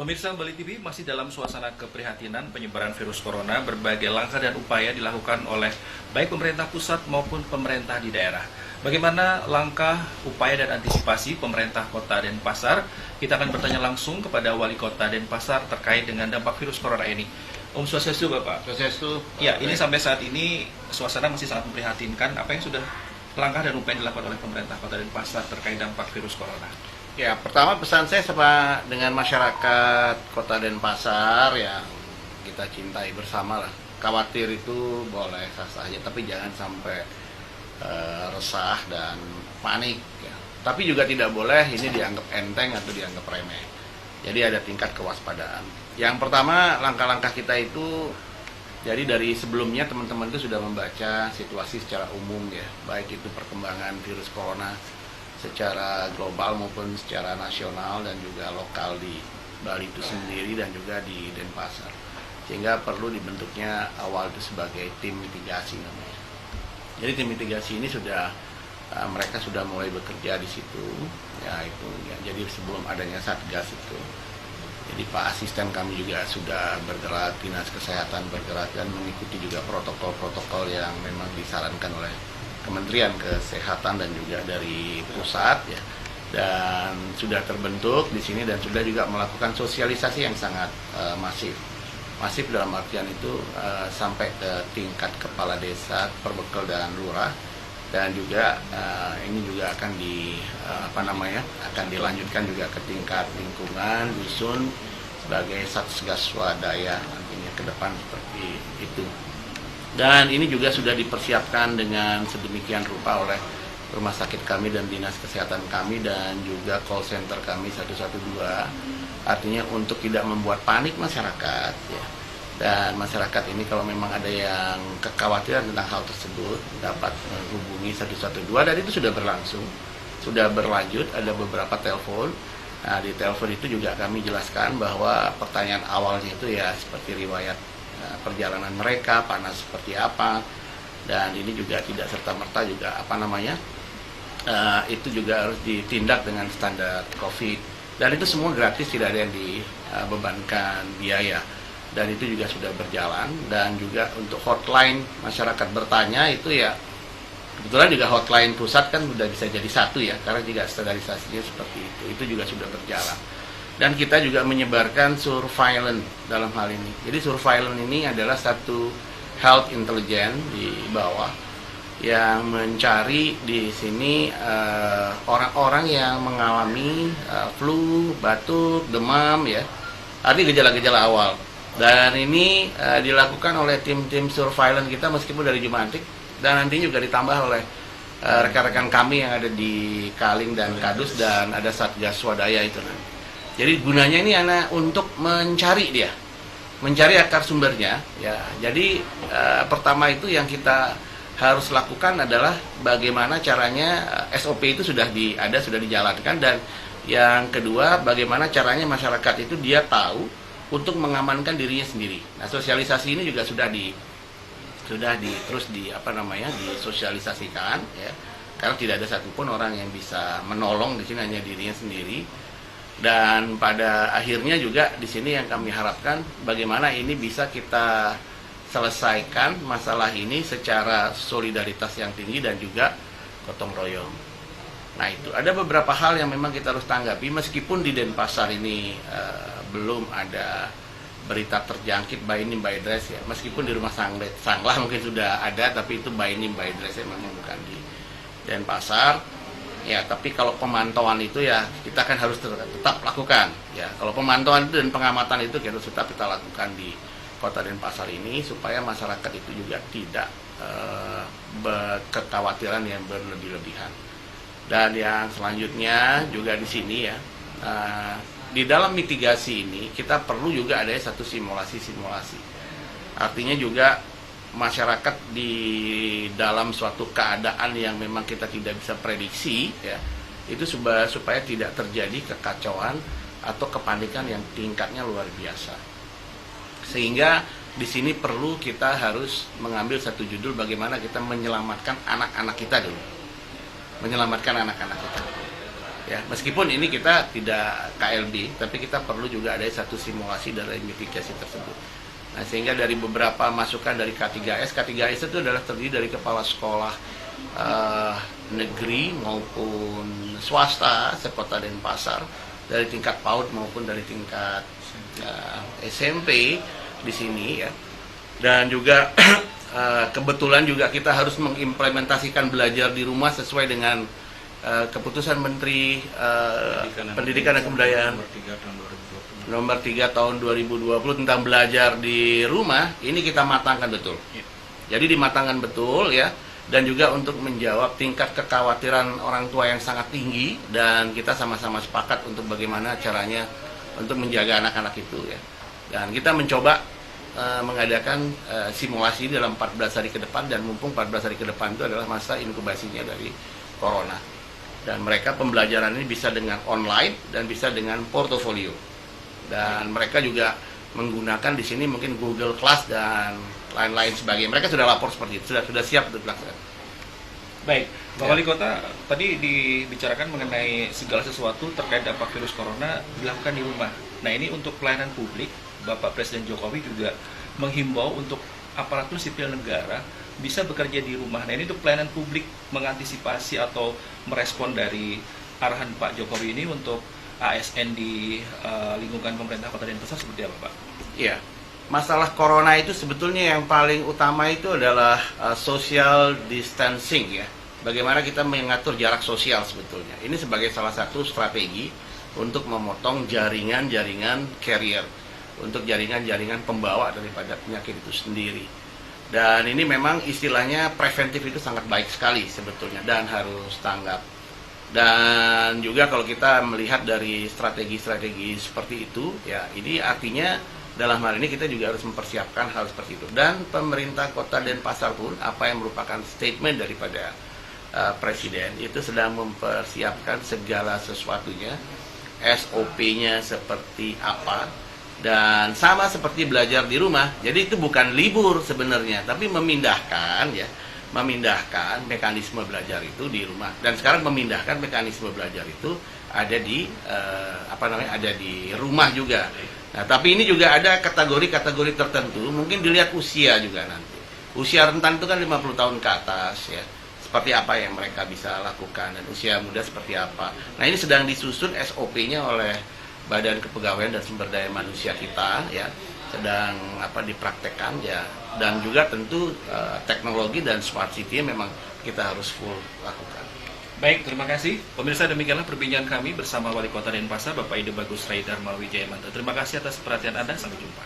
Pemirsa Bali TV masih dalam suasana keprihatinan penyebaran virus corona. Berbagai langkah dan upaya dilakukan oleh baik pemerintah pusat maupun pemerintah di daerah. Bagaimana langkah, upaya dan antisipasi pemerintah Kota Denpasar? Kita akan bertanya langsung kepada Wali Kota Denpasar terkait dengan dampak virus corona ini. Om Swastiastu, Bapak. Swastiastu. Ya, ini sampai saat ini suasana masih sangat memprihatinkan. Apa yang sudah langkah dan upaya yang dilakukan oleh pemerintah Kota Denpasar terkait dampak virus corona? Ya, pertama pesan saya sama dengan masyarakat Kota Denpasar yang kita cintai bersama lah. Khawatir itu boleh saja, tapi jangan sampai resah dan panik. Ya. Tapi juga tidak boleh ini dianggap enteng atau dianggap remeh. Jadi ada tingkat kewaspadaan. Yang pertama, langkah-langkah kita itu, jadi dari sebelumnya teman-teman itu sudah membaca situasi secara umum ya, baik itu perkembangan virus corona secara global maupun secara nasional dan juga lokal di Bali itu sendiri dan juga di Denpasar. Sehingga perlu dibentuknya awal itu sebagai tim mitigasi namanya. Jadi tim mitigasi ini sudah mereka sudah mulai bekerja di situ, ya itu ya, jadi sebelum adanya Satgas itu. Jadi Pak Asisten kami juga sudah bergerak, Dinas Kesehatan bergerak dan mengikuti juga protokol-protokol yang memang disarankan oleh Kementerian Kesehatan dan juga dari pusat ya, dan sudah terbentuk di sini dan sudah juga melakukan sosialisasi yang sangat masif dalam artian itu sampai ke tingkat kepala desa, perbekel dan lurah, dan juga ini juga akan akan dilanjutkan juga ke tingkat lingkungan, dusun sebagai satgas swadaya nantinya ke depan seperti itu. Dan ini juga sudah dipersiapkan dengan sedemikian rupa oleh rumah sakit kami dan dinas kesehatan kami dan juga call center kami 112. Artinya untuk tidak membuat panik masyarakat ya. Dan masyarakat ini kalau memang ada yang kekhawatiran tentang hal tersebut dapat menghubungi 112 dan itu sudah berlangsung, sudah berlanjut, ada beberapa telepon. Nah, di telepon itu juga kami jelaskan bahwa pertanyaan awalnya itu ya seperti riwayat perjalanan mereka, panas seperti apa, dan ini juga tidak serta-merta juga itu juga harus ditindak dengan standar COVID, dan itu semua gratis, tidak ada yang dibebankan biaya, dan itu juga sudah berjalan. Dan juga untuk hotline masyarakat bertanya itu ya kebetulan juga hotline pusat kan sudah bisa jadi satu ya, karena juga standarisasinya seperti itu juga sudah berjalan. Dan kita juga menyebarkan surveillance dalam hal ini. Jadi surveillance ini adalah satu health intelligence di bawah yang mencari di sini orang-orang yang mengalami flu, batuk, demam ya, arti gejala-gejala awal. Dan ini dilakukan oleh tim-tim surveillance kita meskipun dari Jumantik, dan nanti juga ditambah oleh rekan-rekan kami yang ada di Kaling dan Kadus dan ada Satgas Swadaya itu nanti. Jadi gunanya ini untuk mencari akar sumbernya ya. Jadi pertama itu yang kita harus lakukan adalah bagaimana caranya SOP itu sudah dijalankan, dan yang kedua bagaimana caranya masyarakat itu dia tahu untuk mengamankan dirinya sendiri. Nah, sosialisasi ini juga sudah disosialisasikan ya. Karena tidak ada satupun orang yang bisa menolong di sini, hanya dirinya sendiri. Dan pada akhirnya juga di sini yang kami harapkan bagaimana ini bisa kita selesaikan masalah ini secara solidaritas yang tinggi dan juga gotong royong. Nah, itu ada beberapa hal yang memang kita harus tanggapi meskipun di Denpasar ini belum ada berita terjangkit by name by address ya. Meskipun di rumah Sanglah mungkin sudah ada, tapi itu by name by address ya, memang bukan di Denpasar. Ya, tapi kalau pemantauan itu ya kita kan harus tetap lakukan. Ya, kalau pemantauan itu dan pengamatan itu harus tetap kita lakukan di Kota Denpasar ini supaya masyarakat itu juga tidak berkekhawatiran yang berlebih-lebihan. Dan yang selanjutnya juga di sini ya, di dalam mitigasi ini kita perlu juga ada satu simulasi. Artinya juga masyarakat di dalam suatu keadaan yang memang kita tidak bisa prediksi ya, itu supaya tidak terjadi kekacauan atau kepanikan yang tingkatnya luar biasa. Sehingga di sini perlu kita harus mengambil satu judul bagaimana kita menyelamatkan anak-anak kita dulu. Menyelamatkan anak-anak kita. Ya, meskipun ini kita tidak KLB, tapi kita perlu juga ada satu simulasi dari mitigasi tersebut. Nah, sehingga dari beberapa masukan dari K3S itu adalah terdiri dari kepala sekolah negeri maupun swasta sekota Denpasar, dari tingkat PAUD maupun dari tingkat SMP di sini ya. Dan juga kebetulan juga kita harus mengimplementasikan belajar di rumah sesuai dengan keputusan Menteri Pendidikan dan Kebudayaan nomor 3 tahun 2020 tentang belajar di rumah. Ini kita matangkan betul. Jadi dimatangkan betul ya, dan juga untuk menjawab tingkat kekhawatiran orang tua yang sangat tinggi, dan kita sama-sama sepakat untuk bagaimana caranya untuk menjaga anak-anak itu ya. Dan kita mencoba mengadakan simulasi dalam 14 hari ke depan, dan mumpung 14 hari ke depan itu adalah masa inkubasinya dari corona. Dan mereka pembelajaran ini bisa dengan online dan bisa dengan portofolio. Dan mereka juga menggunakan di sini mungkin Google Class dan lain-lain sebagainya. Mereka sudah lapor seperti itu, sudah siap untuk dilaksanakan. Baik, Pak Wali Kota, tadi dibicarakan mengenai segala sesuatu terkait dampak virus corona dilakukan di rumah. Nah, ini untuk pelayanan publik, Bapak Presiden Jokowi juga menghimbau untuk aparatur sipil negara bisa bekerja di rumah. Nah, ini untuk pelayanan publik mengantisipasi atau merespon dari arahan Pak Jokowi ini untuk ASN di lingkungan pemerintah Kota Denpasar seperti apa, Pak? Iya, masalah corona itu sebetulnya yang paling utama itu adalah social distancing ya. Bagaimana kita mengatur jarak sosial sebetulnya. Ini sebagai salah satu strategi untuk memotong jaringan-jaringan carrier, untuk jaringan-jaringan pembawa daripada penyakit itu sendiri. Dan ini memang istilahnya preventif itu sangat baik sekali sebetulnya dan harus tanggap. Dan juga kalau kita melihat dari strategi-strategi seperti itu, ya ini artinya dalam hal ini kita juga harus mempersiapkan hal seperti itu. Dan pemerintah Kota Denpasar pun, apa yang merupakan statement daripada Presiden, itu sedang mempersiapkan segala sesuatunya, SOP-nya seperti apa. Dan sama seperti belajar di rumah, jadi itu bukan libur sebenarnya, tapi memindahkan mekanisme belajar itu di rumah. Dan sekarang memindahkan mekanisme belajar itu ada di ada di rumah juga. Nah, tapi ini juga ada kategori-kategori tertentu, mungkin dilihat usia juga nanti. Usia rentan itu kan 50 tahun ke atas ya. Seperti apa yang mereka bisa lakukan, dan usia muda seperti apa. Nah, ini sedang disusun SOP-nya oleh Badan Kepegawaian dan Sumber Daya Manusia kita ya, sedang dipraktekkan ya. Dan juga tentu teknologi dan smart city memang kita harus full lakukan. Baik, terima kasih. Pemirsa, demikianlah perbincangan kami bersama Wali Kota Denpasar, Bapak Ide Bagus Raidar Mawijaya Manto. Terima kasih atas perhatian Anda, sampai jumpa.